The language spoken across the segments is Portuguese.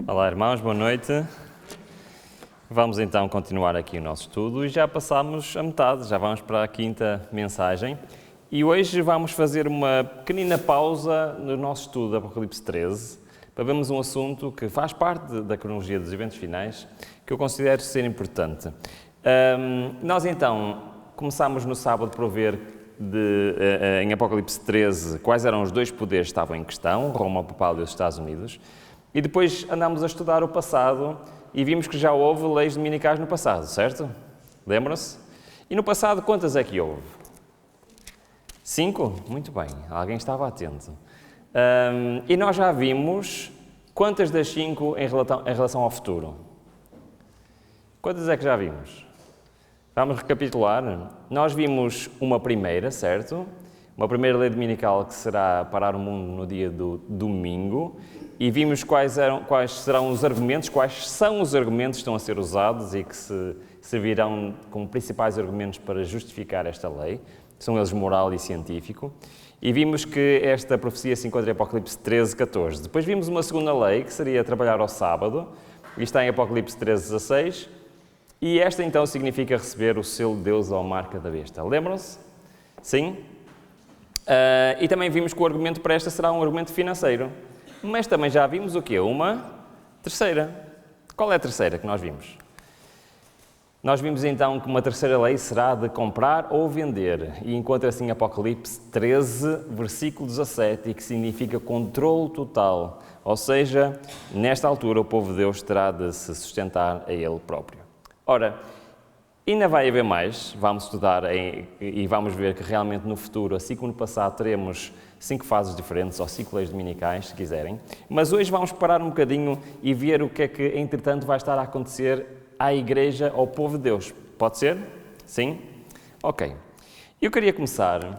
Olá, irmãos, boa noite. Vamos então continuar aqui o nosso estudo e já passámos a metade, já vamos para a quinta mensagem. E hoje vamos fazer uma pequenina pausa no nosso estudo do Apocalipse 13 para vermos um assunto que faz parte da cronologia dos eventos finais, que eu considero ser importante. Nós então começámos no sábado por ver em Apocalipse 13 quais eram os dois poderes que estavam em questão, Roma Papal e os Estados Unidos. E depois andámos a estudar o passado e vimos que já houve leis dominicais no passado, certo? Lembram-se? E no passado quantas é que houve? 5? Muito bem, alguém estava atento. E nós já vimos quantas das 5 em relação ao futuro? Quantas é que já vimos? Vamos recapitular. Nós vimos uma primeira, certo? Uma primeira lei dominical que será parar o mundo no dia do domingo. E vimos quais serão os argumentos, quais são os argumentos que estão a ser usados e que se servirão como principais argumentos para justificar esta lei. São eles moral e científico. E vimos que esta profecia se encontra em Apocalipse 13, 14. Depois vimos uma segunda lei, que seria trabalhar ao sábado. E está em Apocalipse 13, 16. E esta então significa receber o selo de Deus ou a marca da besta. Lembram-se? Sim? E também vimos que o argumento para esta será um argumento financeiro. Mas também já vimos o quê? Uma terceira. Qual é a terceira que nós vimos? Nós vimos então que uma terceira lei será de comprar ou vender. E encontra-se em Apocalipse 13, versículo 17, e que significa controle total. Ou seja, nesta altura o povo de Deus terá de se sustentar a ele próprio. Ora, ainda vai haver mais. Vamos estudar e vamos ver que realmente no futuro, assim como no passado, teremos 5 fases diferentes, ou 5 leis dominicais, se quiserem. Mas hoje vamos parar um bocadinho e ver o que é que, entretanto, vai estar a acontecer à Igreja, ao povo de Deus. Pode ser? Sim? Ok. Eu queria começar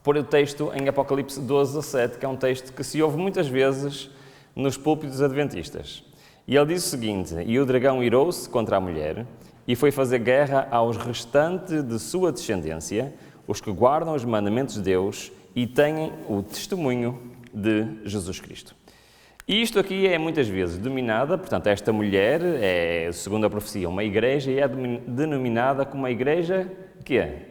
por o texto em Apocalipse 12, 17, que é um texto que se ouve muitas vezes nos púlpitos adventistas. E ele diz o seguinte: "E o dragão irou-se contra a mulher, e foi fazer guerra aos restantes de sua descendência, os que guardam os mandamentos de Deus e têm o testemunho de Jesus Cristo." E isto aqui é muitas vezes denominada, portanto, esta mulher é, segundo a profecia, uma igreja, e é denominada como uma igreja que é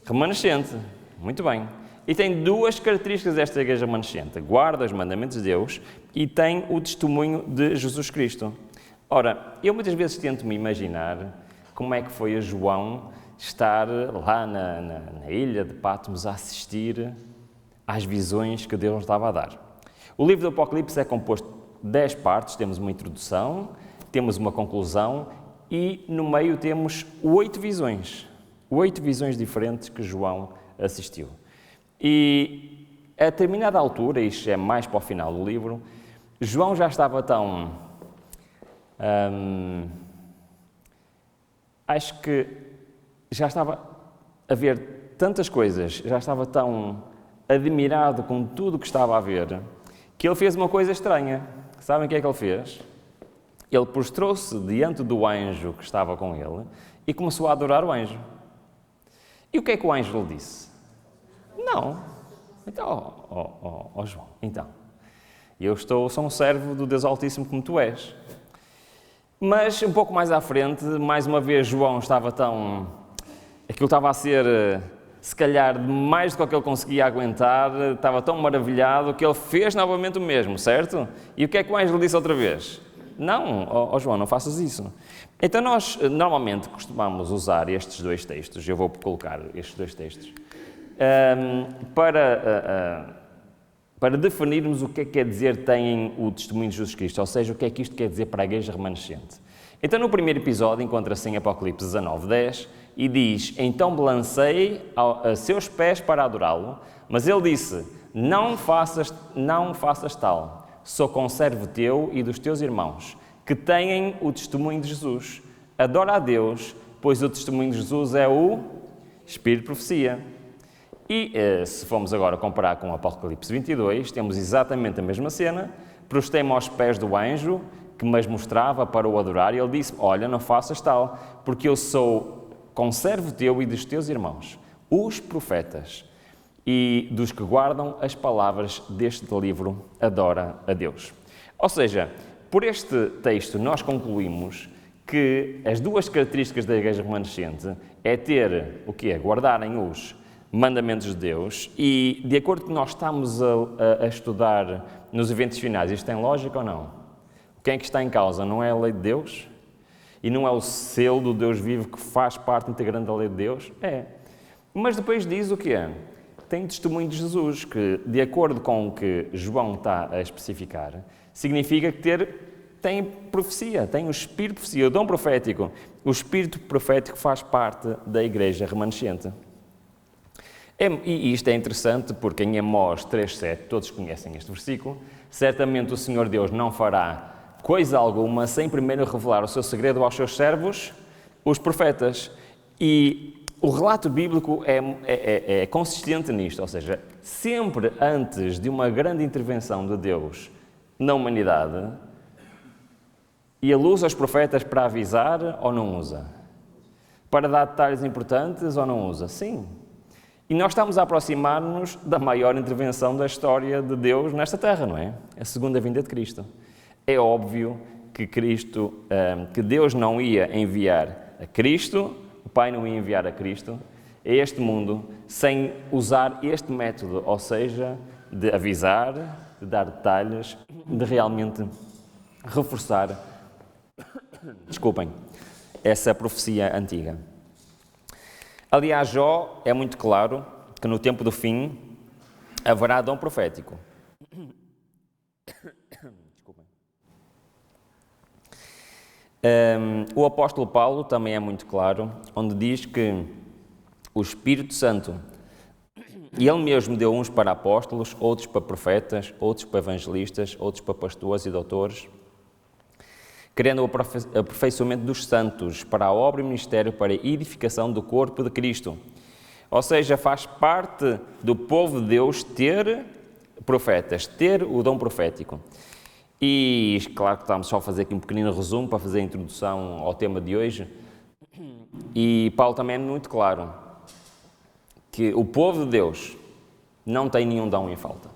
remanescente. Muito bem. E tem 2 características desta igreja remanescente: guarda os mandamentos de Deus e tem o testemunho de Jesus Cristo. Ora, eu muitas vezes tento-me imaginar como é que foi a João estar lá na ilha de Patmos a assistir às visões que Deus estava a dar. O livro do Apocalipse é composto de 10 partes. Temos uma introdução, temos uma conclusão e no meio temos 8 visões. 8 visões diferentes que João assistiu. E a determinada altura, isto é mais para o final do livro, João já estava tão... acho que já estava a ver tantas coisas, já estava tão admirado com tudo o que estava a ver, que ele fez uma coisa estranha. Sabem o que é que ele fez? Ele prostrou-se diante do anjo que estava com ele e começou a adorar o anjo. E o que é que o anjo lhe disse? Não. Então, João, então, sou um servo do Deus Altíssimo como tu és. Mas um pouco mais à frente, mais uma vez, João estava tão... aquilo estava a ser, se calhar, mais do que ele conseguia aguentar, estava tão maravilhado que ele fez novamente o mesmo, certo? E o que é que o anjo lhe disse outra vez? Não, João, não faças isso. Então nós, normalmente, costumamos usar estes 2 textos, eu vou colocar estes 2 textos, para definirmos o que é que quer dizer têm o testemunho de Jesus Cristo, ou seja, o que é que isto quer dizer para a igreja remanescente. Então, no primeiro episódio, encontra-se em Apocalipse 19, 10, e diz: "Então me lancei a seus pés para adorá-lo, mas ele disse: não faças tal, sou conservo teu e dos teus irmãos, que têm o testemunho de Jesus. Adora a Deus, pois o testemunho de Jesus é o Espírito de profecia." E se formos agora comparar com o Apocalipse 22, temos exatamente a mesma cena. "Prostei-me aos pés do anjo que me mostrava para o adorar, e ele disse: olha, não faças tal, porque eu sou conservo teu e dos teus irmãos, os profetas, e dos que guardam as palavras deste livro adora a Deus. Ou seja, por este texto nós concluímos que as duas características da Igreja remanescente é ter o quê? Guardarem os mandamentos de Deus e, de acordo com que nós estamos a estudar nos eventos finais, isto tem lógica ou não? Quem é que está em causa? Não é a lei de Deus? E não é o selo do Deus vivo que faz parte integrante da lei de Deus? É. Mas depois diz o quê? Tem o testemunho de Jesus, que, de acordo com o que João está a especificar, significa que tem profecia, tem o espírito de profecia, o dom profético. O espírito profético faz parte da Igreja remanescente. E isto é interessante porque em Amós 3,7, todos conhecem este versículo, certamente o Senhor Deus não fará coisa alguma sem primeiro revelar o seu segredo aos seus servos, os profetas. E o relato bíblico é consistente nisto, ou seja, sempre antes de uma grande intervenção de Deus na humanidade, e ele usa os profetas para avisar ou não usa? Para dar detalhes importantes ou não usa? Sim. E nós estamos a aproximar-nos da maior intervenção da história de Deus nesta terra, não é? A segunda vinda de Cristo. É óbvio que que Deus não ia enviar a Cristo, o Pai não ia enviar a Cristo a este mundo sem usar este método, ou seja, de avisar, de dar detalhes, de realmente reforçar, essa profecia antiga. Aliás, Jó é muito claro que no tempo do fim haverá dom profético. O apóstolo Paulo também é muito claro, onde diz que o Espírito Santo, e ele mesmo deu uns para apóstolos, outros para profetas, outros para evangelistas, outros para pastores e doutores, querendo o aperfeiçoamento dos santos para a obra e ministério para a edificação do corpo de Cristo. Ou seja, faz parte do povo de Deus ter profetas, ter o dom profético. E claro que estamos só a fazer aqui um pequenino resumo para fazer a introdução ao tema de hoje. E Paulo também é muito claro que o povo de Deus não tem nenhum dom em falta.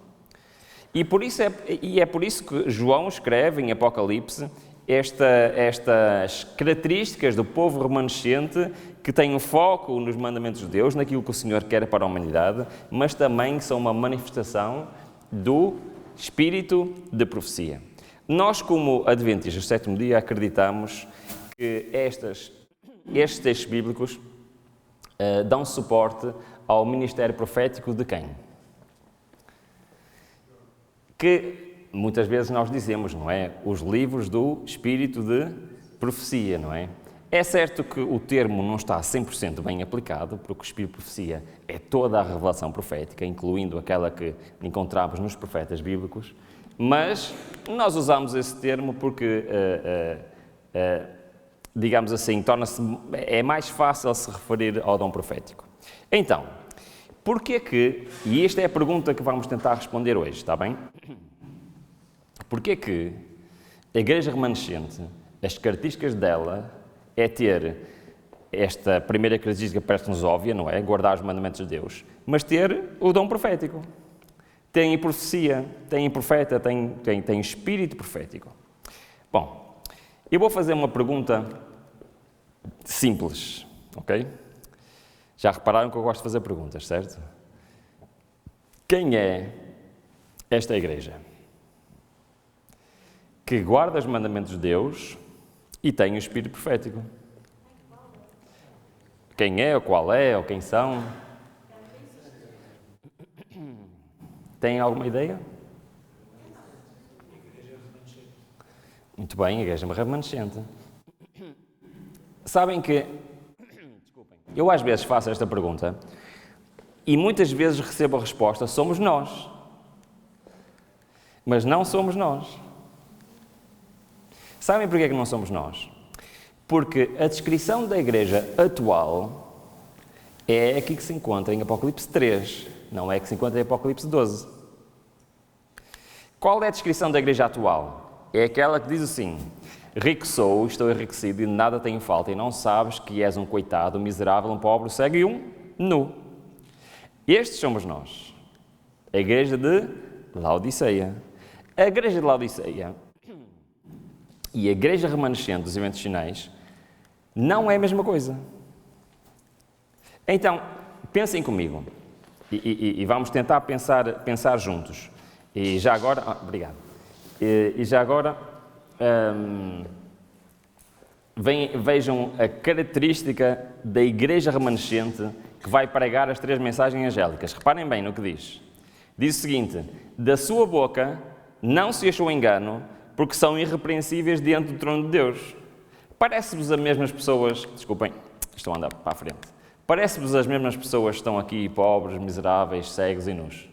E é por isso que João escreve em Apocalipse estas características do povo remanescente que tem um foco nos mandamentos de Deus, naquilo que o Senhor quer para a humanidade, mas também são uma manifestação do espírito de profecia. Nós, como adventistas do sétimo dia, acreditamos que estes textos bíblicos dão suporte ao ministério profético de quem? Que muitas vezes nós dizemos, não é? Os livros do espírito de profecia, não é? É certo que o termo não está 100% bem aplicado, porque o espírito de profecia é toda a revelação profética, incluindo aquela que encontramos nos profetas bíblicos, mas nós usamos esse termo porque, digamos assim, é mais fácil se referir ao dom profético. Então, porquê que, e esta é a pergunta que vamos tentar responder hoje, está bem? Porquê que a Igreja remanescente, as características dela é ter esta primeira característica parece-nos óbvia, não é? Guardar os mandamentos de Deus, mas ter o dom profético. Tem profecia, tem profeta, tem espírito profético. Bom, eu vou fazer uma pergunta simples, ok? Já repararam que eu gosto de fazer perguntas, certo? Quem é esta igreja que guarda os mandamentos de Deus e tem o espírito profético? Quem é, ou qual é, ou quem são? Tem alguma ideia? Muito bem, a igreja remanescente. Sabem que, eu às vezes faço esta pergunta e muitas vezes recebo a resposta, somos nós. Mas não somos nós. Sabem porquê que não somos nós? Porque a descrição da igreja atual é aqui que se encontra em Apocalipse 3, não é que se encontra em Apocalipse 12. Qual é a descrição da igreja atual? É aquela que diz assim: rico sou, estou enriquecido e nada tenho falta, e não sabes que és um coitado, um miserável, um pobre, um cego e um nu. Estes somos nós. A igreja de Laodiceia. A igreja de Laodiceia e a igreja remanescente dos eventos finais não é a mesma coisa. Então, pensem comigo e vamos tentar pensar juntos. E já agora, obrigado. E já agora, vejam a característica da igreja remanescente que vai pregar as 3 mensagens angélicas. Reparem bem no que diz. Diz o seguinte: da sua boca não se achou engano, porque são irrepreensíveis diante do trono de Deus. Parece-vos as mesmas pessoas... Desculpem, estou a andar para a frente. Parece-vos as mesmas pessoas que estão aqui, pobres, miseráveis, cegos e nus?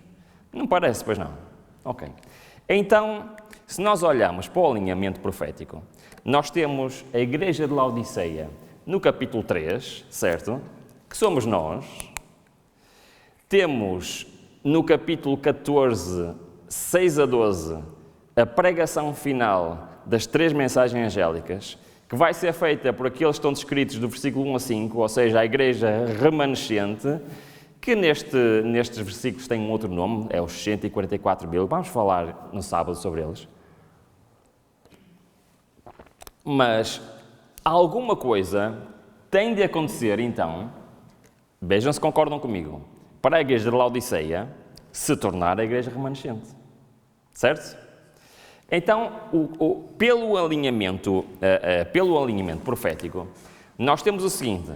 Não parece, pois não? Ok. Então, se nós olharmos para o alinhamento profético, nós temos a igreja de Laodiceia no capítulo 3, certo? Que somos nós. Temos no capítulo 14, 6 a 12, a pregação final das 3 mensagens angélicas, que vai ser feita por aqueles que estão descritos do versículo 1 a 5, ou seja, a igreja remanescente, que nestes versículos tem um outro nome, é os 144.000. Vamos falar no sábado sobre eles. Mas alguma coisa tem de acontecer, então, vejam se concordam comigo, para a igreja de Laodiceia se tornar a igreja remanescente. Certo? Então, pelo alinhamento profético, nós temos o seguinte.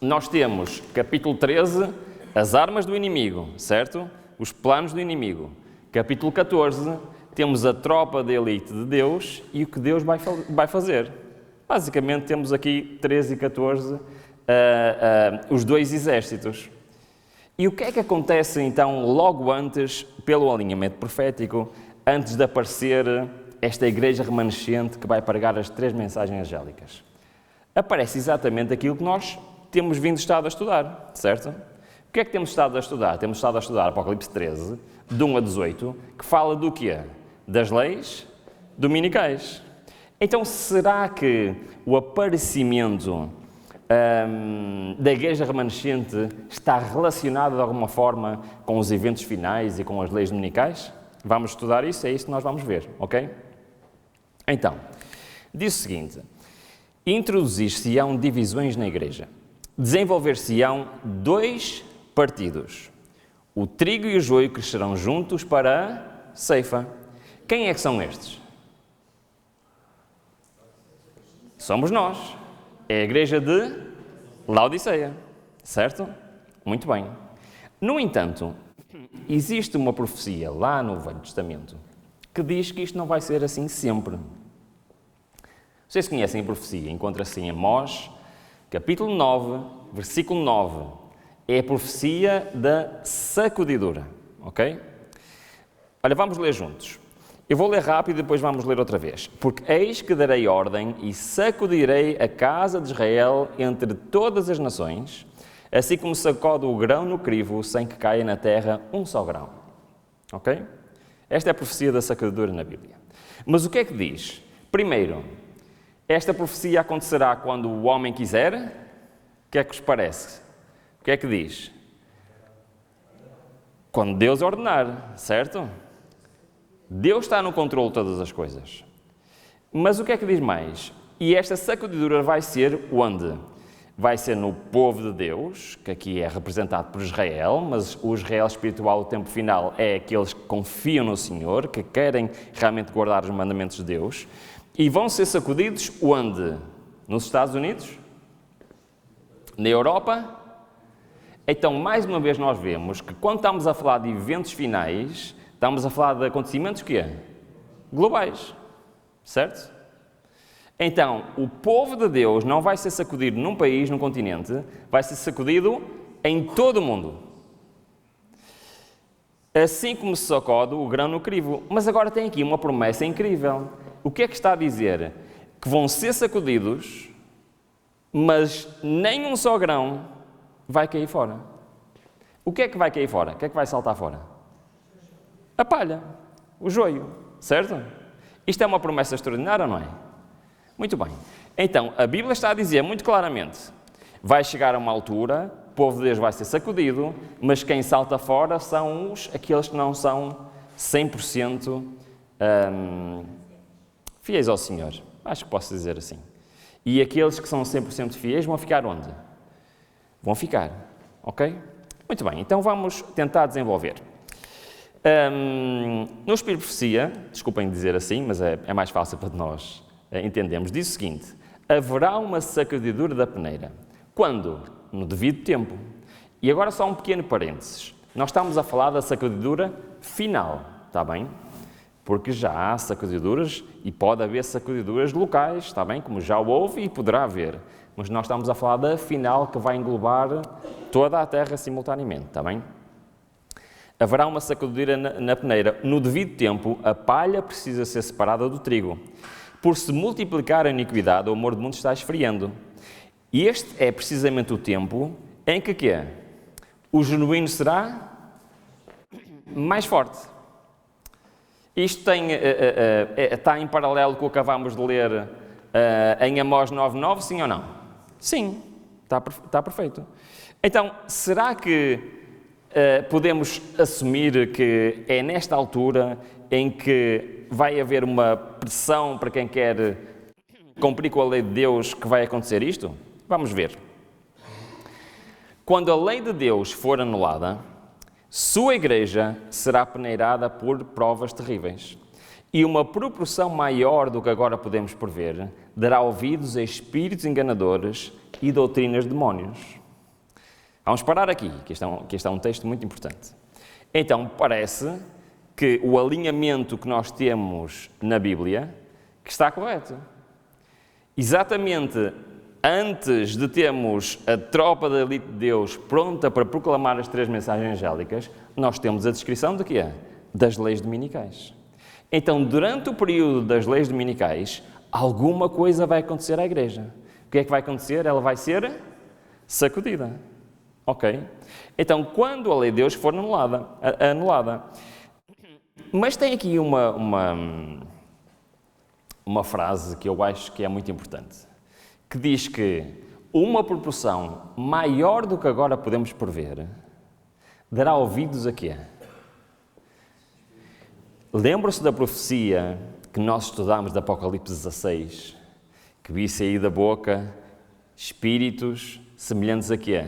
Nós temos, capítulo 13, as armas do inimigo, certo? Os planos do inimigo. Capítulo 14, temos a tropa de elite de Deus e o que Deus vai fazer. Basicamente, temos aqui 13 e 14, os 2 exércitos. E o que é que acontece, então, logo antes, pelo alinhamento profético, antes de aparecer esta igreja remanescente que vai pregar as 3 mensagens angélicas? Aparece exatamente aquilo que nós temos estado a estudar, certo? O que é que temos estado a estudar? Temos estado a estudar Apocalipse 13, de 1 a 18, que fala do quê? Das leis dominicais. Então, será que o aparecimento da igreja remanescente está relacionado de alguma forma com os eventos finais e com as leis dominicais? Vamos estudar isso, é isso que nós vamos ver, ok? Então, diz o seguinte: introduzir-se-ão divisões na igreja, desenvolver-se-ão 2 partidos, o trigo e o joio crescerão juntos para a ceifa. Quem é que são estes? Somos nós. É a igreja de Laodiceia, certo? Muito bem. No entanto, existe uma profecia lá no Velho Testamento que diz que isto não vai ser assim sempre. Vocês conhecem a profecia? Encontra-se em Amós, capítulo 9, versículo 9. É a profecia da sacudidura, ok? Olha, vamos ler juntos. Eu vou ler rápido e depois vamos ler outra vez. Porque eis que darei ordem e sacudirei a casa de Israel entre todas as nações, assim como sacode o grão no crivo, sem que caia na terra um só grão. Ok? Esta é a profecia da sacudidura na Bíblia. Mas o que é que diz? Primeiro, esta profecia acontecerá quando o homem quiser. O que é que vos parece? O que é que diz? Quando Deus ordenar, certo? Deus está no controle de todas as coisas. Mas o que é que diz mais? E esta sacudidura vai ser onde? Vai ser no povo de Deus, que aqui é representado por Israel, mas o Israel espiritual, o tempo final, é aqueles que confiam no Senhor, que querem realmente guardar os mandamentos de Deus, e vão ser sacudidos onde? Nos Estados Unidos? Na Europa? Então, mais uma vez nós vemos que quando estamos a falar de eventos finais, estamos a falar de acontecimentos que é? Globais, certo? Então, o povo de Deus não vai ser sacudido num país, num continente, vai ser sacudido em todo o mundo. Assim como se sacode o grão no crivo. Mas agora tem aqui uma promessa incrível. O que é que está a dizer? Que vão ser sacudidos, mas nem um só grão vai cair fora. O que é que vai cair fora? O que é que vai saltar fora? A palha, o joio, certo? Isto é uma promessa extraordinária, não é? Muito bem. Então, a Bíblia está a dizer muito claramente, vai chegar a uma altura povo de Deus vai ser sacudido, mas quem salta fora são aqueles que não são 100% fiéis ao Senhor. Acho que posso dizer assim. E aqueles que são 100% fiéis vão ficar onde? Vão ficar, ok? Muito bem, então vamos tentar desenvolver. No Espírito de Profecia, desculpem dizer assim, mas é mais fácil para nós entendermos, diz o seguinte: haverá uma sacudidura da peneira. Quando? No devido tempo. E agora só um pequeno parênteses. Nós estamos a falar da sacudidura final, está bem? Porque já há sacudiduras e pode haver sacudiduras locais, está bem? Como já houve e poderá haver. Mas nós estamos a falar da final que vai englobar toda a terra simultaneamente, está bem? Haverá uma sacudidura na peneira. No devido tempo, a palha precisa ser separada do trigo. Por se multiplicar a iniquidade, o amor do mundo está esfriando. E este é precisamente o tempo em que quê? O genuíno será mais forte. Isto está em paralelo com o que acabámos de ler em Amós 9:9, sim ou não? Sim, está perfeito. Então, será que podemos assumir que é nesta altura em que vai haver uma pressão para quem quer cumprir com a lei de Deus que vai acontecer isto? Vamos ver. Quando a lei de Deus for anulada, sua igreja será peneirada por provas terríveis. E uma proporção maior do que agora podemos prever dará ouvidos a espíritos enganadores e doutrinas de demónios. Vamos parar aqui, que este é um texto muito importante. Então, parece que o alinhamento que nós temos na Bíblia que está correto. Exatamente antes de termos a tropa da elite de Deus pronta para proclamar as 3 mensagens angélicas, nós temos a descrição de quê? Das leis dominicais. Então, durante o período das leis dominicais, alguma coisa vai acontecer à igreja. O que é que vai acontecer? Ela vai ser sacudida. Ok? Então, quando a lei de Deus for anulada. Mas tem aqui uma frase que eu acho que é muito importante, que diz que uma proporção maior do que agora podemos prever dará ouvidos a quê? Lembram-se da profecia que nós estudámos de Apocalipse 16, que vi sair da boca espíritos semelhantes a quê?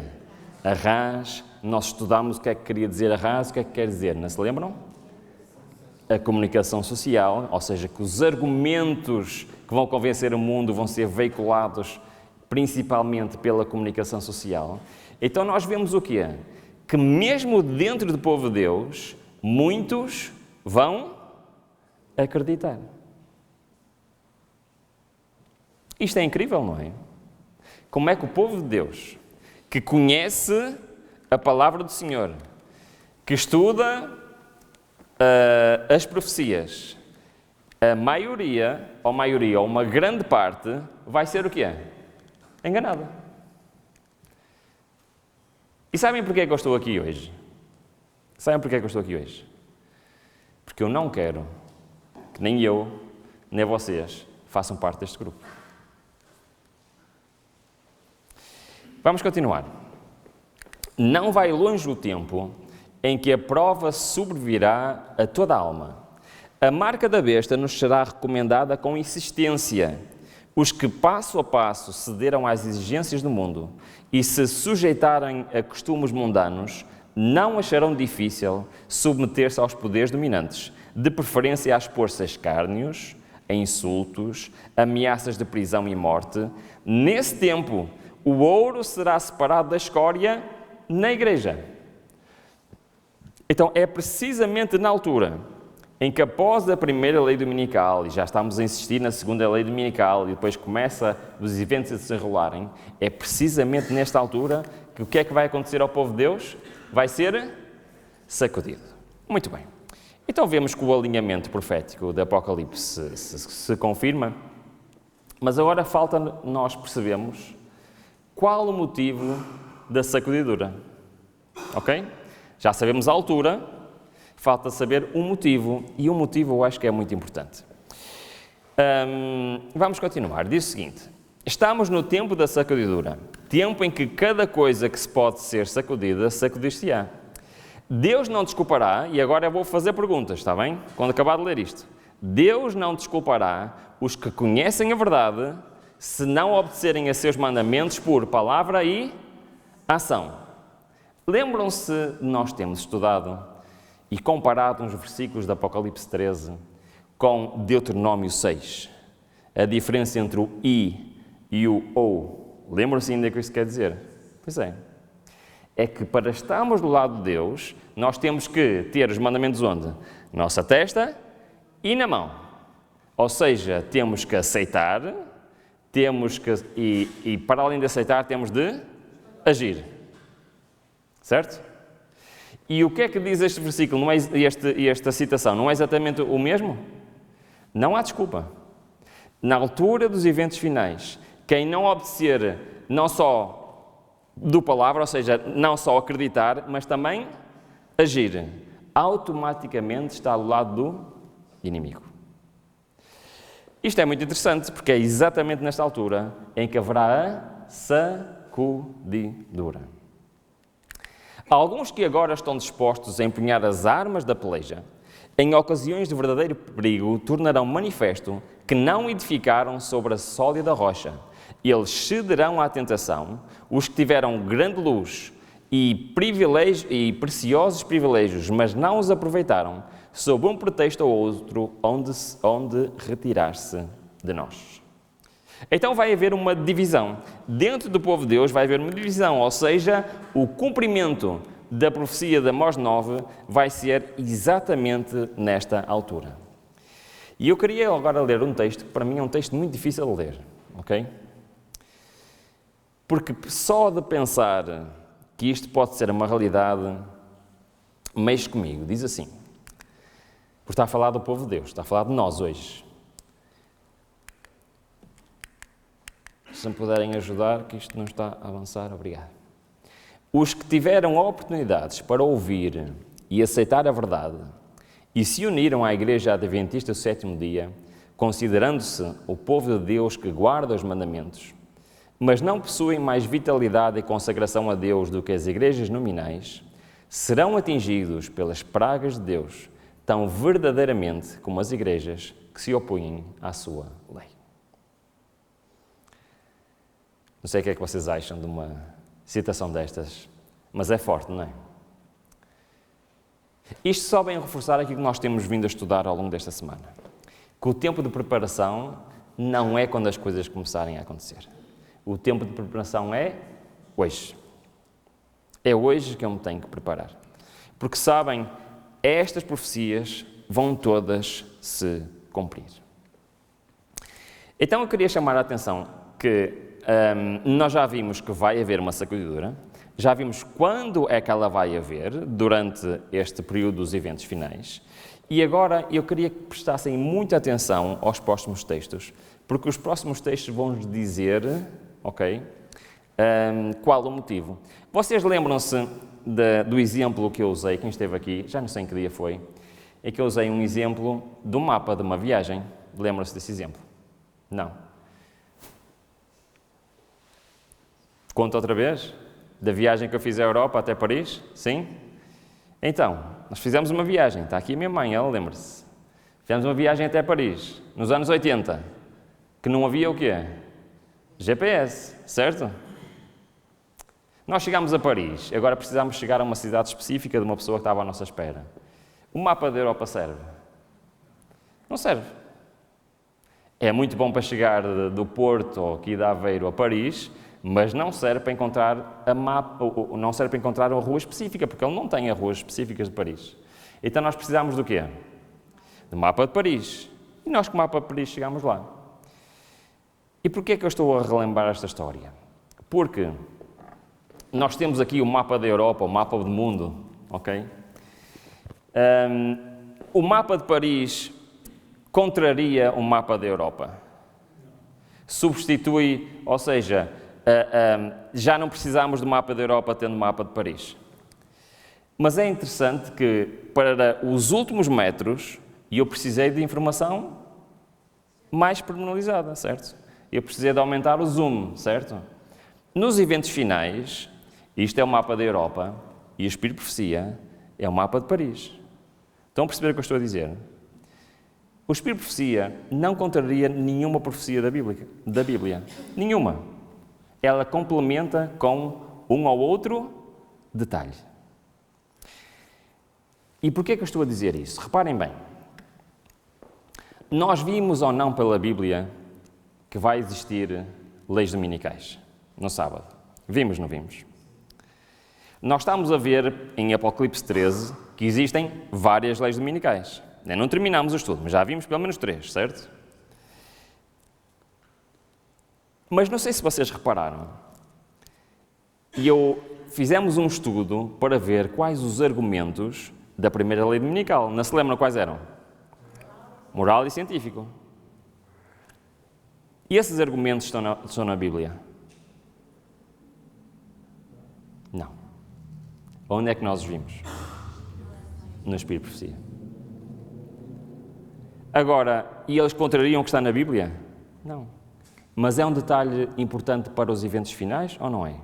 A rãs. Nós estudámos o que é que queria dizer a rãs, o que é que quer dizer, não se lembram? A comunicação social, ou seja, que os argumentos que vão convencer o mundo vão ser veiculados principalmente pela comunicação social. Então nós vemos o quê? Que mesmo dentro do povo de Deus, muitos vão acreditar. Isto é incrível, não é? Como é que o povo de Deus, que conhece a palavra do Senhor, que estuda as profecias, a maioria, ou uma grande parte, vai ser o quê? Enganada. E sabem porquê que eu estou aqui hoje? Porque eu não quero que nem eu, nem vocês, façam parte deste grupo. Vamos continuar. Não vai longe o tempo em que a prova sobrevirá a toda a alma. A marca da besta nos será recomendada com insistência. Os que passo a passo cederam às exigências do mundo e se sujeitarem a costumes mundanos, não acharão difícil submeter-se aos poderes dominantes, de preferência a expor-se a escárnios, a insultos, ameaças de prisão e morte. Nesse tempo, o ouro será separado da escória na igreja. Então, é precisamente na altura em que após a primeira lei dominical, e já estamos a insistir na segunda lei dominical, e depois começa os eventos a se desenrolarem, é precisamente nesta altura que o que é que vai acontecer ao povo de Deus? Vai ser sacudido. Muito bem. Então vemos que o alinhamento profético de Apocalipse se confirma, mas agora falta nós percebermos qual o motivo da sacudidura. Ok? Já sabemos a altura, falta saber o motivo, e o motivo eu acho que é muito importante. Vamos continuar. Diz o seguinte: estamos no tempo da sacudidura. tempo em que cada coisa que se pode ser sacudida, sacudir-se-á. Deus não desculpará, e agora eu vou fazer perguntas, está bem? Quando acabar de ler isto. Deus não desculpará os que conhecem a verdade se não obedecerem a seus mandamentos por palavra e ação. Lembram-se, nós temos estudado e comparado uns versículos de Apocalipse 13 com Deuteronômio 6. A diferença entre o I e o OU. Lembram-se ainda o que isso quer dizer? Pois é. É que para estarmos do lado de Deus, nós temos que ter os mandamentos onde? Nossa testa e na mão. Ou seja, temos que aceitar, e para além de aceitar, temos de agir. Certo? E o que é que diz este versículo, esta citação? Não é exatamente o mesmo? Não há desculpa. Na altura dos eventos finais, quem não obedecer, não só do palavra, ou seja, não só acreditar, mas também agir, automaticamente está ao lado do inimigo. Isto é muito interessante, porque é exatamente nesta altura em que haverá a sacudidura. Alguns que agora estão dispostos a empunhar as armas da peleja, em ocasiões de verdadeiro perigo, tornarão manifesto que não edificaram sobre a sólida rocha. Eles cederão à tentação, os que tiveram grande luz e preciosos privilégios, mas não os aproveitaram, sob um pretexto ou outro, onde retirar-se de nós. Então vai haver uma divisão. Dentro do povo de Deus vai haver uma divisão, ou seja, o cumprimento da profecia de Amós 9 vai ser exatamente nesta altura. E eu queria agora ler um texto que para mim é um texto muito difícil de ler, ok? Porque só de pensar que isto pode ser uma realidade, mexe comigo. Diz assim, porque está a falar do povo de Deus, está a falar de nós hoje. Se me puderem ajudar, que isto não está a avançar, obrigado. Os que tiveram oportunidades para ouvir e aceitar a verdade e se uniram à Igreja Adventista do Sétimo Dia, considerando-se o povo de Deus que guarda os mandamentos, mas não possuem mais vitalidade e consagração a Deus do que as igrejas nominais, serão atingidos pelas pragas de Deus, tão verdadeiramente como as igrejas que se opõem à sua lei. Não sei o que é que vocês acham de uma citação destas, mas é forte, não é? Isto só vem a reforçar aquilo que nós temos vindo a estudar ao longo desta semana. Que o tempo de preparação não é quando as coisas começarem a acontecer. O tempo de preparação é hoje. É hoje que eu me tenho que preparar. Porque, sabem, estas profecias vão todas se cumprir. Então eu queria chamar a atenção que nós já vimos que vai haver uma sacudidura, já vimos quando é que ela vai haver, durante este período dos eventos finais, e agora eu queria que prestassem muita atenção aos próximos textos, porque os próximos textos vão-nos dizer, ok, qual o motivo. Vocês lembram-se do exemplo que eu usei, quem esteve aqui, já não sei em que dia foi, é que eu usei um exemplo do mapa de uma viagem. Lembram-se desse exemplo? Não. Conta outra vez? Da viagem que eu fiz à Europa até Paris? Sim? Então, nós fizemos uma viagem, está aqui a minha mãe, ela lembra-se. Fizemos uma viagem até Paris, nos anos 80, que não havia o quê? GPS, certo? Nós chegámos a Paris, agora precisamos chegar a uma cidade específica de uma pessoa que estava à nossa espera. O mapa da Europa serve? Não serve. É muito bom para chegar do Porto ou aqui de Aveiro a Paris, mas não serve para encontrar não serve para encontrar uma rua específica, porque ele não tem as ruas específicas de Paris. Então nós precisamos do quê? Do mapa de Paris. E nós com o mapa de Paris chegámos lá. E porquê é que eu estou a relembrar esta história? Porque nós temos aqui o mapa da Europa, o mapa do mundo, ok? O mapa de Paris contraria o mapa da Europa. Substitui, ou seja, já não precisamos do mapa da Europa tendo o mapa de Paris. Mas é interessante que para os últimos metros eu precisei de informação mais pormenorizada, certo? Eu precisei de aumentar o zoom, certo? Nos eventos finais, isto é o mapa da Europa e o Espírito de Profecia é o mapa de Paris. Estão a perceber o que eu estou a dizer? O Espírito de Profecia não contraria nenhuma profecia da Bíblia. Nenhuma. Ela complementa com um ou outro detalhe. E porquê que eu estou a dizer isso? Reparem bem. Nós vimos ou não pela Bíblia que vai existir leis dominicais no sábado? Vimos, não vimos? Nós estamos a ver em Apocalipse 13 que existem várias leis dominicais. Não terminamos o estudo, mas já vimos pelo menos 3, certo? Mas não sei se vocês repararam. Fizemos um estudo para ver quais os argumentos da primeira lei dominical. Não se lembram quais eram? Moral e científico. E esses argumentos estão na Bíblia? Não. Onde é que nós os vimos? No Espírito de Profecia. Agora, e eles contrariam o que está na Bíblia? Não. Mas é um detalhe importante para os eventos finais ou não é?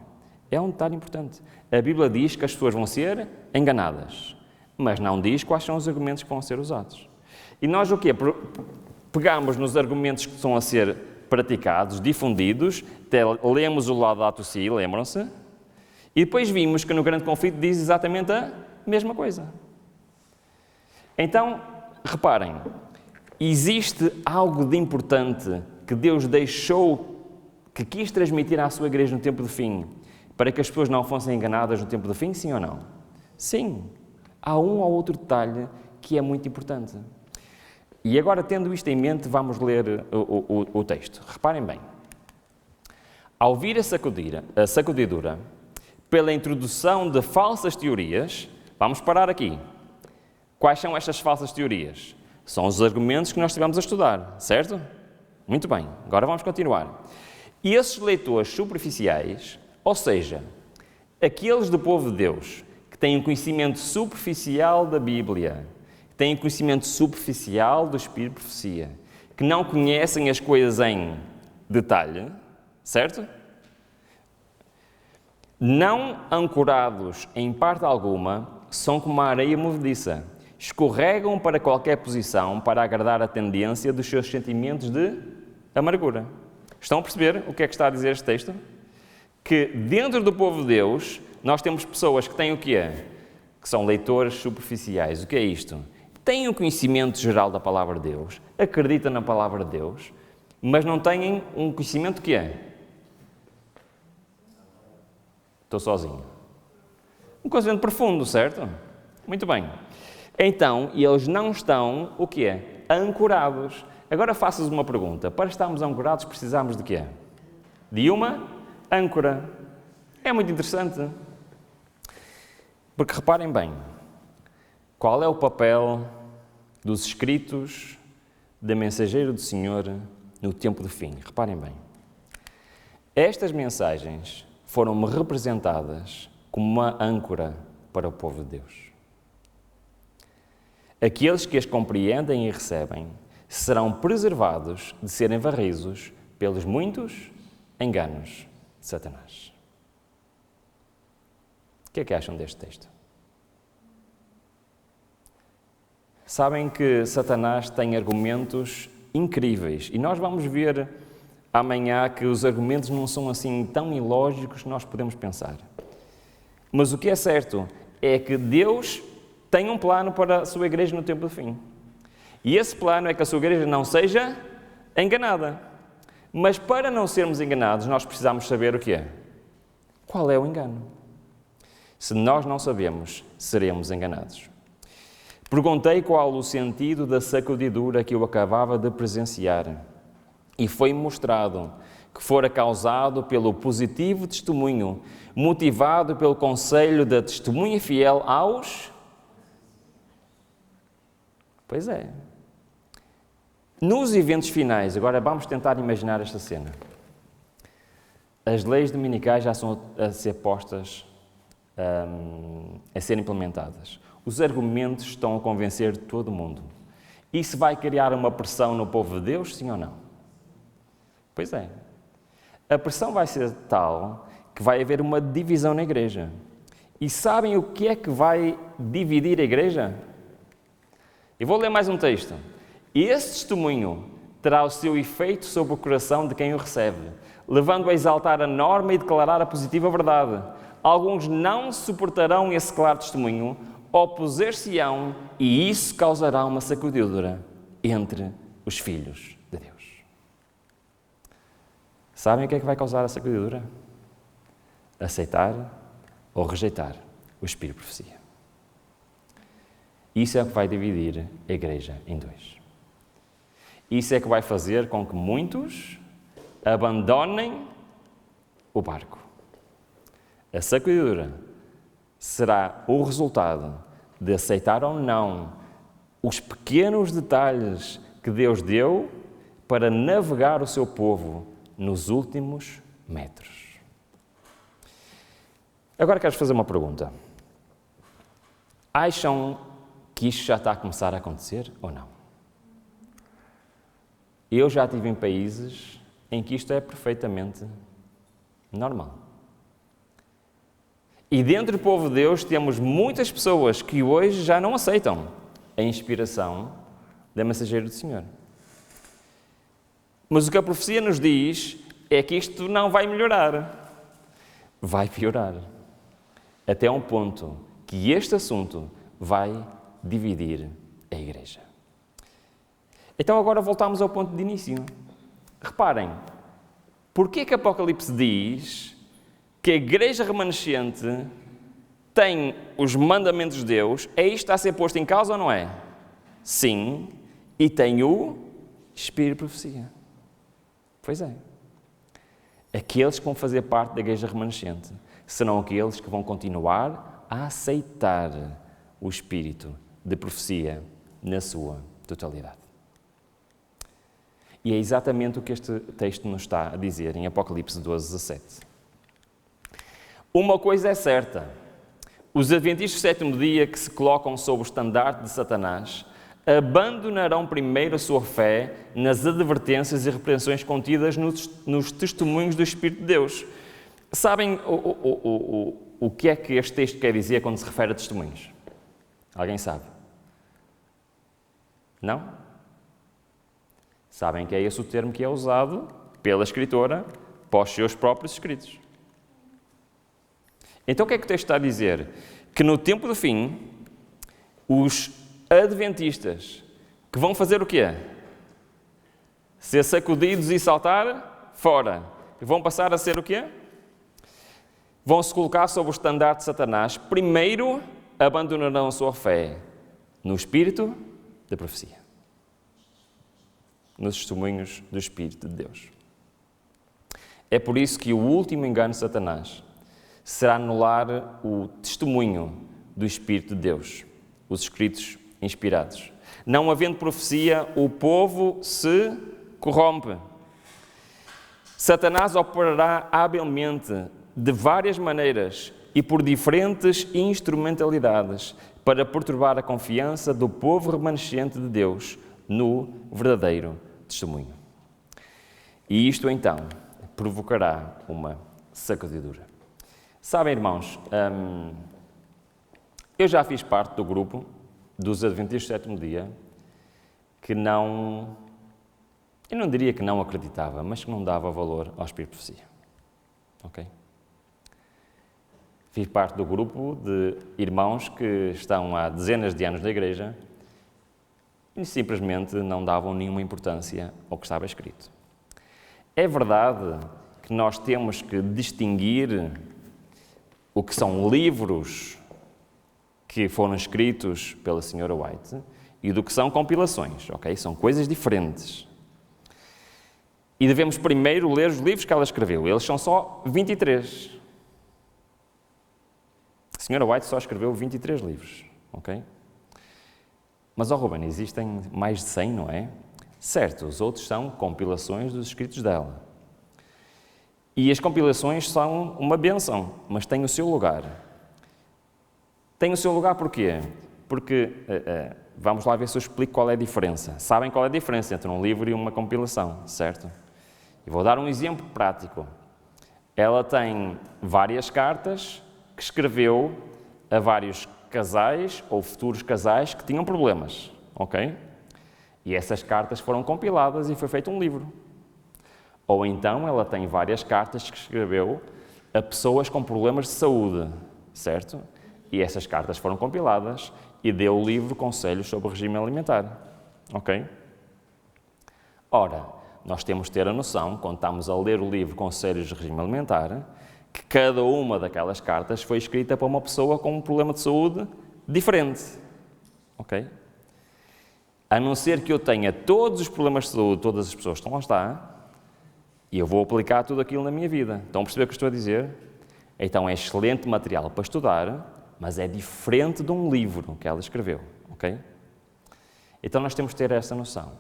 É um detalhe importante. A Bíblia diz que as pessoas vão ser enganadas, mas não diz quais são os argumentos que vão ser usados. E nós o quê? Pegamos nos argumentos que estão a ser praticados, difundidos, até lemos o Laudato Si, lembram-se? E depois vimos que no Grande Conflito diz exatamente a mesma coisa. Então, reparem, existe algo de importante que Deus deixou, que quis transmitir à sua igreja no tempo do fim, para que as pessoas não fossem enganadas no tempo do fim, sim ou não? Sim. Há um ou outro detalhe que é muito importante. E agora, tendo isto em mente, vamos ler o texto. Reparem bem. Ao vir a sacudidura, pela introdução de falsas teorias, vamos parar aqui. Quais são estas falsas teorias? São os argumentos que nós estivemos a estudar, certo? Muito bem, agora vamos continuar. E esses leitores superficiais, ou seja, aqueles do povo de Deus que têm um conhecimento superficial da Bíblia, que têm um conhecimento superficial do Espírito de Profecia, que não conhecem as coisas em detalhe, certo? Não ancorados em parte alguma, são como a areia movediça. Escorregam para qualquer posição para agradar a tendência dos seus sentimentos de amargura. Estão a perceber o que é que está a dizer este texto? Que dentro do povo de Deus, nós temos pessoas que têm o quê? Que são leitores superficiais. O que é isto? Têm o conhecimento geral da Palavra de Deus, acreditam na Palavra de Deus, mas não têm um conhecimento que é? Estou sozinho. Um conhecimento profundo, certo? Muito bem. Então, eles não estão, o que é? Ancorados. Agora faço-vos uma pergunta. Para estarmos ancorados, precisamos de quê? De uma âncora. É muito interessante. Porque reparem bem, qual é o papel dos escritos da mensageira do Senhor no tempo do fim? Reparem bem. Estas mensagens foram-me representadas como uma âncora para o povo de Deus. Aqueles que as compreendem e recebem serão preservados de serem varridos pelos muitos enganos de Satanás. O que é que acham deste texto? Sabem que Satanás tem argumentos incríveis e nós vamos ver amanhã que os argumentos não são assim tão ilógicos que nós podemos pensar. Mas o que é certo é que Deus tem um plano para a sua igreja no tempo do fim. E esse plano é que a sua igreja não seja enganada. Mas para não sermos enganados, nós precisamos saber o que é. Qual é o engano? Se nós não sabemos, seremos enganados. Perguntei qual o sentido da sacudidura que eu acabava de presenciar. E foi-me mostrado que fora causado pelo positivo testemunho, motivado pelo conselho da testemunha fiel aos... Pois é. Nos eventos finais, agora vamos tentar imaginar esta cena. As leis dominicais já são a ser postas, a ser implementadas. Os argumentos estão a convencer todo mundo. Isso vai criar uma pressão no povo de Deus, sim ou não? Pois é. A pressão vai ser tal que vai haver uma divisão na igreja. E sabem o que é que vai dividir a igreja? Eu vou ler mais um texto. Esse testemunho terá o seu efeito sobre o coração de quem o recebe, levando a exaltar a norma e declarar a positiva verdade. Alguns não suportarão esse claro testemunho, opor-se-ão, e isso causará uma sacudidura entre os filhos de Deus. Sabem o que é que vai causar a sacudidura? Aceitar ou rejeitar o espírito de profecia. Isso é o que vai dividir a igreja em dois. Isso é que vai fazer com que muitos abandonem o barco. A sacudidura será o resultado de aceitar ou não os pequenos detalhes que Deus deu para navegar o seu povo nos últimos metros. Agora quero fazer uma pergunta. Acham que isto já está a começar a acontecer ou não? Eu já estive em países em que isto é perfeitamente normal. E dentro do povo de Deus temos muitas pessoas que hoje já não aceitam a inspiração da mensageira do Senhor. Mas o que a profecia nos diz é que isto não vai melhorar, vai piorar. Até um ponto que este assunto vai dividir a igreja. Então agora voltamos ao ponto de início. Reparem, porquê que Apocalipse diz que a igreja remanescente tem os mandamentos de Deus? É isto que está a ser posto em causa ou não é? Sim, e tem o Espírito de profecia. Pois é. Aqueles que vão fazer parte da igreja remanescente serão aqueles que vão continuar a aceitar o Espírito de profecia na sua totalidade. E é exatamente o que este texto nos está a dizer em Apocalipse 12:17. Uma coisa é certa, os adventistas do sétimo dia que se colocam sob o estandarte de Satanás abandonarão primeiro a sua fé nas advertências e repreensões contidas nos testemunhos do Espírito de Deus. Sabem o que é que este texto quer dizer quando se refere a testemunhos? Alguém sabe? Não? Sabem que é esse o termo que é usado pela escritora para os seus próprios escritos. Então o que é que o texto está a dizer? Que no tempo do fim, os adventistas que vão fazer o quê? Ser sacudidos e saltar fora. Vão passar a ser o quê? Vão se colocar sob o estandarte de Satanás. Primeiro, abandonarão a sua fé no Espírito da profecia. Nos testemunhos do Espírito de Deus. É por isso que o último engano de Satanás será anular o testemunho do Espírito de Deus, os escritos inspirados. Não havendo profecia, o povo se corrompe. Satanás operará habilmente, de várias maneiras e por diferentes instrumentalidades, para perturbar a confiança do povo remanescente de Deus no verdadeiro testemunho. E isto, então, provocará uma sacudidura. Sabem, irmãos, eu já fiz parte do grupo dos Adventistas do sétimo dia que não, eu não diria que não acreditava, mas que não dava valor ao Espírito de profecia. Ok? Fiz parte do grupo de irmãos que estão há dezenas de anos na igreja e simplesmente não davam nenhuma importância ao que estava escrito. É verdade que nós temos que distinguir o que são livros que foram escritos pela Sra. White e do que são compilações, ok? São coisas diferentes. E devemos primeiro ler os livros que ela escreveu. Eles são só 23. A Sra. White só escreveu 23 livros, ok? Mas, Ruben, existem mais de 100, não é? Certo, os outros são compilações dos escritos dela. E as compilações são uma bênção, mas têm o seu lugar. Tem o seu lugar porquê? Porque, vamos lá ver se eu explico qual é a diferença. Sabem qual é a diferença entre um livro e uma compilação, certo? E vou dar um exemplo prático. Ela tem várias cartas que escreveu a vários casais ou futuros casais que tinham problemas, ok? E essas cartas foram compiladas e foi feito um livro. Ou então ela tem várias cartas que escreveu a pessoas com problemas de saúde, certo? E essas cartas foram compiladas e deu o livro Conselhos sobre o Regime Alimentar, ok? Ora, nós temos de ter a noção, quando estamos a ler o livro Conselhos de Regime Alimentar, que cada uma daquelas cartas foi escrita para uma pessoa com um problema de saúde diferente, ok? A não ser que eu tenha todos os problemas de saúde, todas as pessoas que estão lá está, e eu vou aplicar tudo aquilo na minha vida. Estão a perceber o que eu estou a dizer? Então é excelente material para estudar, mas é diferente de um livro que ela escreveu, ok? Então nós temos de ter essa noção.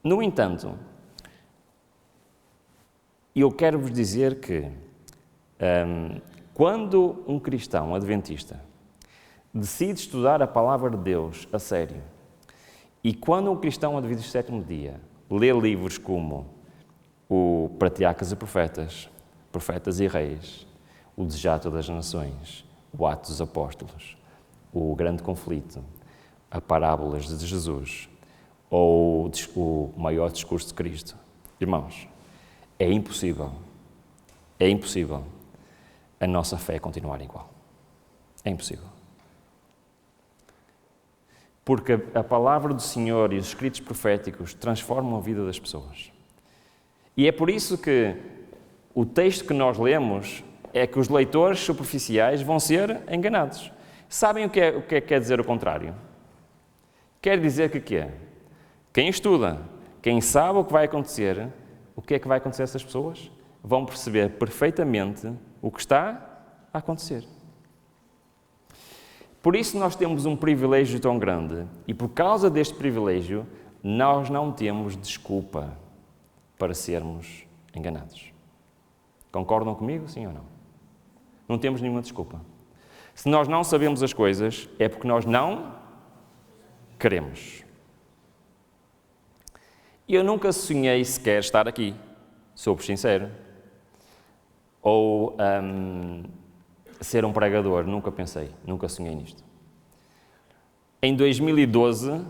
No entanto, eu quero vos dizer que quando um cristão adventista decide estudar a palavra de Deus a sério, e quando um cristão adventista do sétimo dia lê livros como o Patriarcas e Profetas, Profetas e Reis, o Desejo das Nações, o Atos dos Apóstolos, o Grande Conflito, a Parábolas de Jesus ou o Maior Discurso de Cristo, irmãos, é impossível a nossa fé continuar igual. É impossível. Porque a palavra do Senhor e os escritos proféticos transformam a vida das pessoas. E é por isso que o texto que nós lemos é que os leitores superficiais vão ser enganados. Sabem o que quer dizer o contrário? Quer dizer que quê? Quem estuda, quem sabe o que vai acontecer, o que é que vai acontecer a essas pessoas? Vão perceber perfeitamente o que está a acontecer. Por isso nós temos um privilégio tão grande e por causa deste privilégio nós não temos desculpa para sermos enganados. Concordam comigo, sim ou não? Não temos nenhuma desculpa. Se nós não sabemos as coisas, é porque nós não queremos. Eu nunca sonhei sequer estar aqui, sou-vos sincero. Ou ser um pregador, nunca pensei, nunca sonhei nisto. Em 2012,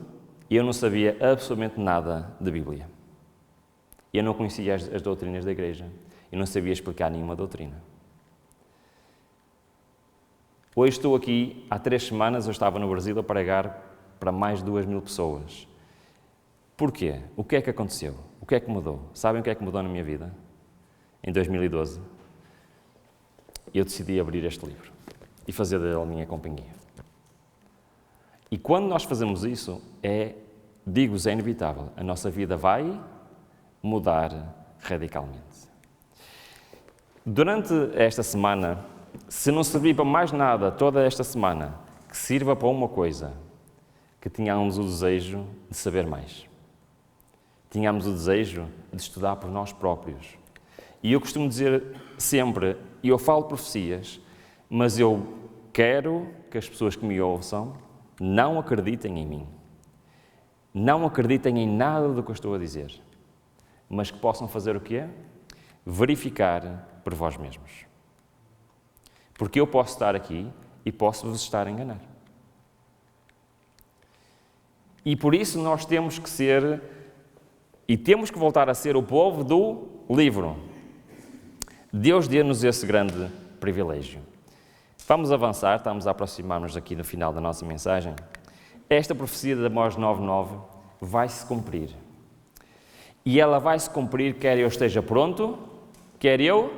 eu não sabia absolutamente nada de Bíblia. Eu não conhecia as doutrinas da igreja. Eu não sabia explicar nenhuma doutrina. Hoje estou aqui, há 3 semanas eu estava no Brasil a pregar para mais de 2.000 pessoas. Porquê? O que é que aconteceu? O que é que mudou? Sabem o que é que mudou na minha vida? Em 2012, eu decidi abrir este livro e fazer dele a minha companhia. E quando nós fazemos isso, digo-vos, é inevitável. A nossa vida vai mudar radicalmente. Durante esta semana, se não servir para mais nada toda esta semana, que sirva para uma coisa, que tenhamos o desejo de saber mais. Tenhamos o desejo de estudar por nós próprios. E eu costumo dizer sempre, e eu falo profecias, mas eu quero que as pessoas que me ouçam não acreditem em mim. Não acreditem em nada do que eu estou a dizer. Mas que possam fazer o quê? Verificar por vós mesmos. Porque eu posso estar aqui e posso vos estar a enganar. E por isso nós temos que ser, e temos que voltar a ser o povo do livro. Deus dê-nos esse grande privilégio. Vamos avançar, estamos a aproximar-nos aqui no final da nossa mensagem. Esta profecia de Amós 9:9 vai se cumprir. E ela vai se cumprir quer eu esteja pronto, quer eu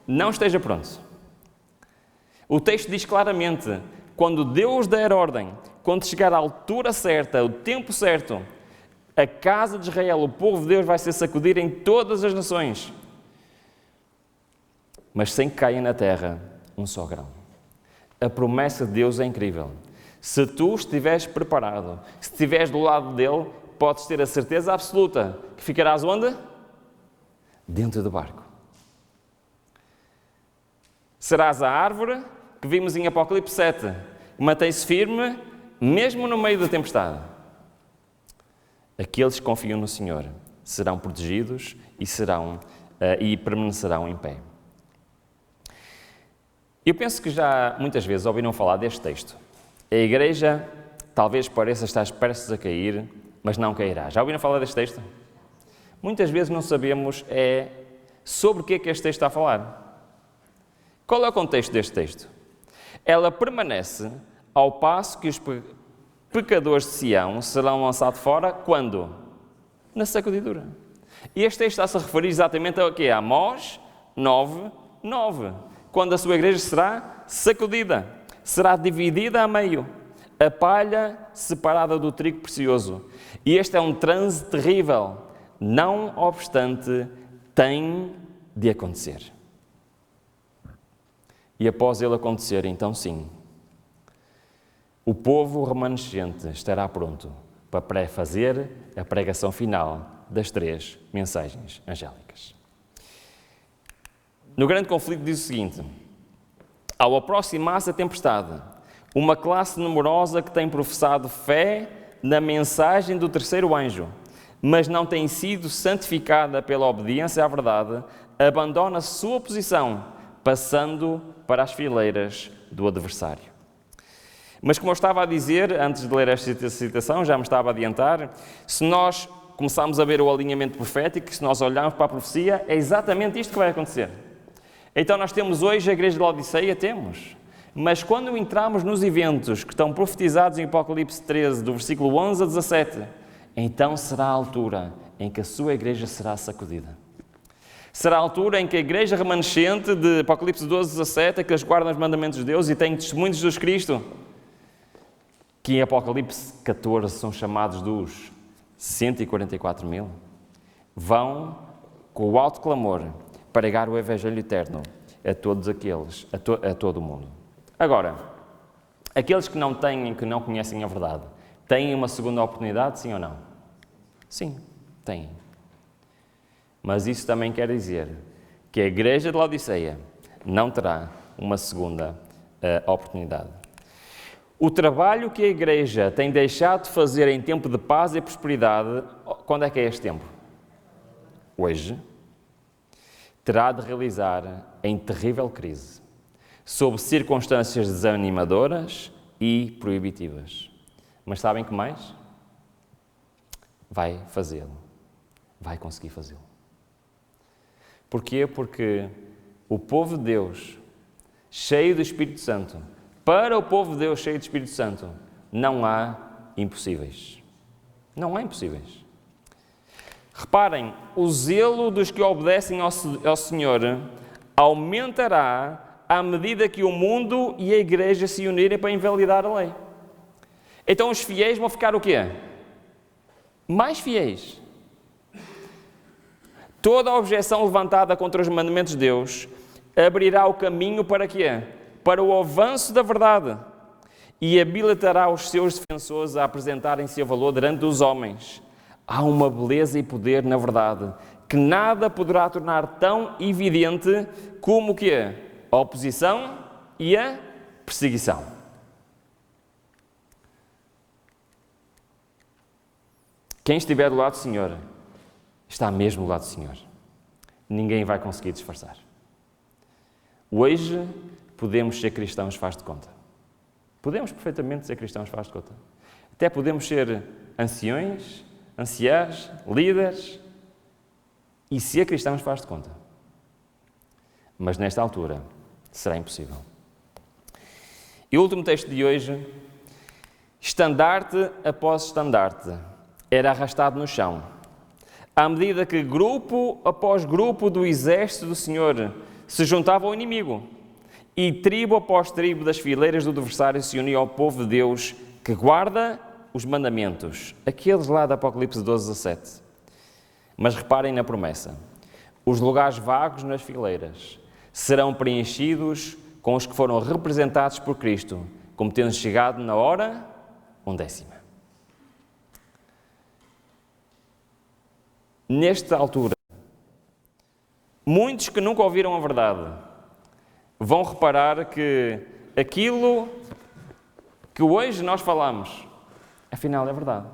não esteja pronto. O texto diz claramente, quando Deus der ordem, quando chegar à altura certa, o tempo certo, a casa de Israel, o povo de Deus vai ser sacudido em todas as nações. Mas sem que caia na terra um só grão. A promessa de Deus é incrível. Se tu estiveres preparado, se estiveres do lado dele, podes ter a certeza absoluta que ficarás onde? Dentro do barco. Serás a árvore que vimos em Apocalipse 7, que mantém-se firme, mesmo no meio da tempestade. Aqueles que confiam no Senhor serão protegidos e permanecerão em pé. Eu penso que já muitas vezes ouviram falar deste texto. A igreja talvez pareça estar prestes a cair, mas não cairá. Já ouviram falar deste texto? Muitas vezes não sabemos sobre o que é que este texto está a falar. Qual é o contexto deste texto? Ela permanece ao passo que os pecadores de Sião serão lançados fora, quando? Na sacudidura. E este texto está-se a referir exatamente ao quê? A Amós 9:9. Quando a sua igreja será sacudida, será dividida a meio, a palha separada do trigo precioso. E este é um transe terrível. Não obstante, tem de acontecer. E após ele acontecer, então sim, o povo remanescente estará pronto para fazer a pregação final das 3 mensagens angélicas. No grande conflito diz o seguinte: ao aproximar-se a tempestade, uma classe numerosa que tem professado fé na mensagem do terceiro anjo, mas não tem sido santificada pela obediência à verdade, abandona sua posição, passando para as fileiras do adversário. Mas como eu estava a dizer, antes de ler esta citação, já me estava a adiantar, se nós começarmos a ver o alinhamento profético, se nós olharmos para a profecia, é exatamente isto que vai acontecer. Então nós temos hoje a igreja de Laodiceia, temos. Mas quando entramos nos eventos que estão profetizados em Apocalipse 13, do versículo 11 a 17, então será a altura em que a sua igreja será sacudida. Será a altura em que a igreja remanescente de Apocalipse 12, 17, que guarda os mandamentos de Deus e tem testemunho de Jesus Cristo, que em Apocalipse 14 são chamados dos 144 mil, vão, com o alto clamor, pregar o Evangelho eterno a todos aqueles, a todo o mundo. Agora, aqueles que não têm, que não conhecem a verdade, têm uma segunda oportunidade, sim ou não? Sim, têm. Mas isso também quer dizer que a igreja de Laodiceia não terá uma segunda oportunidade. O trabalho que a igreja tem deixado de fazer em tempo de paz e prosperidade, quando é que é este tempo? Hoje. Terá de realizar em terrível crise, sob circunstâncias desanimadoras e proibitivas. Mas sabem que mais? Vai fazê-lo. Vai conseguir fazê-lo. Porquê? Porque o povo de Deus, cheio do Espírito Santo, para o povo de Deus cheio do Espírito Santo, não há impossíveis. Não há impossíveis. Reparem, o zelo dos que obedecem ao Senhor aumentará à medida que o mundo e a igreja se unirem para invalidar a lei. Então os fiéis vão ficar o quê? Mais fiéis. Toda a objeção levantada contra os mandamentos de Deus abrirá o caminho para quê? Para o avanço da verdade e habilitará os seus defensores a apresentarem seu valor diante dos homens. Há uma beleza e poder na verdade que nada poderá tornar tão evidente como o quê? A oposição e a perseguição. Quem estiver do lado do Senhor, está mesmo do lado do Senhor. Ninguém vai conseguir disfarçar. Hoje, podemos ser cristãos faz de conta. Podemos perfeitamente ser cristãos faz de conta. Até podemos ser anciões, anciãs, líderes, e ser cristãos faz de conta. Mas nesta altura, será impossível. E o último texto de hoje, estandarte após estandarte, era arrastado no chão, à medida que grupo após grupo do exército do Senhor se juntava ao inimigo, e tribo após tribo das fileiras do adversário se unia ao povo de Deus que guarda os mandamentos, aqueles lá do Apocalipse 12, 17. Mas reparem na promessa, os lugares vagos nas fileiras serão preenchidos com os que foram representados por Cristo, como tendo chegado na hora 11ª. Nesta altura, muitos que nunca ouviram a verdade vão reparar que aquilo que hoje nós falamos, afinal é verdade.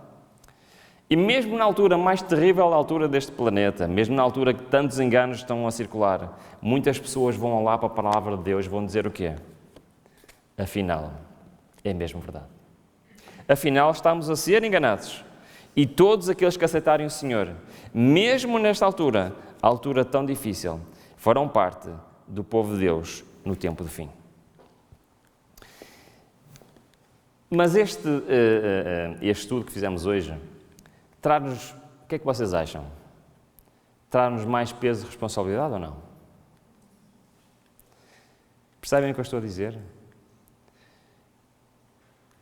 E mesmo na altura mais terrível da altura deste planeta, mesmo na altura que tantos enganos estão a circular, muitas pessoas vão lá para a palavra de Deus e vão dizer o quê? Afinal, é mesmo verdade. Afinal, estamos a ser enganados. E todos aqueles que aceitarem o Senhor, mesmo nesta altura, a altura tão difícil, farão parte do povo de Deus no tempo do fim. Mas este estudo que fizemos hoje traz-nos, o que é que vocês acham? Traz-nos mais peso de responsabilidade ou não? Percebem o que eu estou a dizer?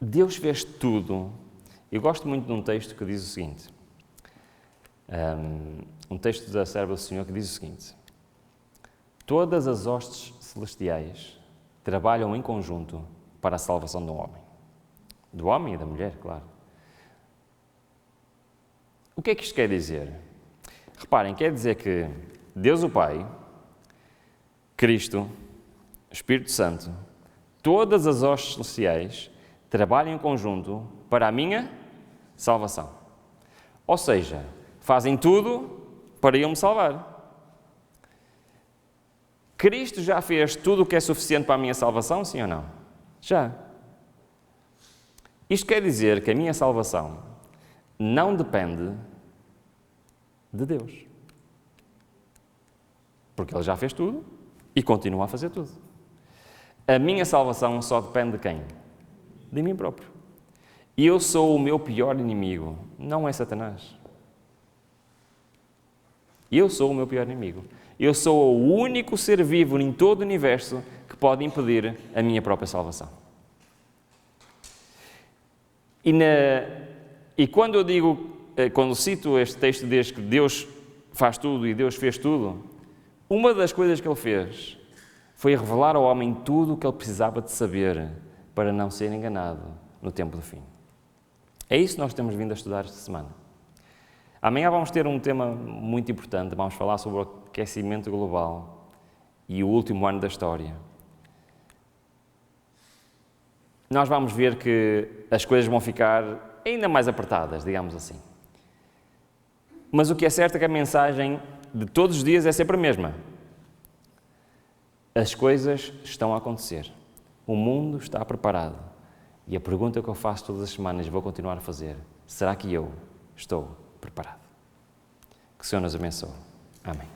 Deus fez tudo. Eu gosto muito de um texto que diz o seguinte, um texto da serva do Senhor que diz o seguinte: todas as hostes celestiais trabalham em conjunto para a salvação do homem e da mulher, claro. O que é que isto quer dizer? Reparem, quer dizer que Deus o Pai, Cristo, Espírito Santo, todas as hostes celestiais trabalham em conjunto para a minha salvação. Ou seja, fazem tudo para eu me salvar. Cristo já fez tudo o que é suficiente para a minha salvação, sim ou não? Já. Isto quer dizer que a minha salvação não depende de Deus. Porque Ele já fez tudo e continua a fazer tudo. A minha salvação só depende de quem? De mim próprio. E eu sou o meu pior inimigo, não é Satanás. Eu sou o meu pior inimigo. Eu sou o único ser vivo em todo o universo que pode impedir a minha própria salvação. E quando eu digo, quando cito este texto desde que Deus faz tudo e Deus fez tudo, uma das coisas que Ele fez foi revelar ao homem tudo o que ele precisava de saber para não ser enganado no tempo do fim. É isso que nós temos vindo a estudar esta semana. Amanhã vamos ter um tema muito importante, vamos falar sobre o aquecimento global e o último ano da história. Nós vamos ver que as coisas vão ficar ainda mais apertadas, digamos assim. Mas o que é certo é que a mensagem de todos os dias é sempre a mesma. As coisas estão a acontecer. O mundo está preparado. E a pergunta que eu faço todas as semanas e vou continuar a fazer: será que eu estou preparado? Que o Senhor nos abençoe. Amém.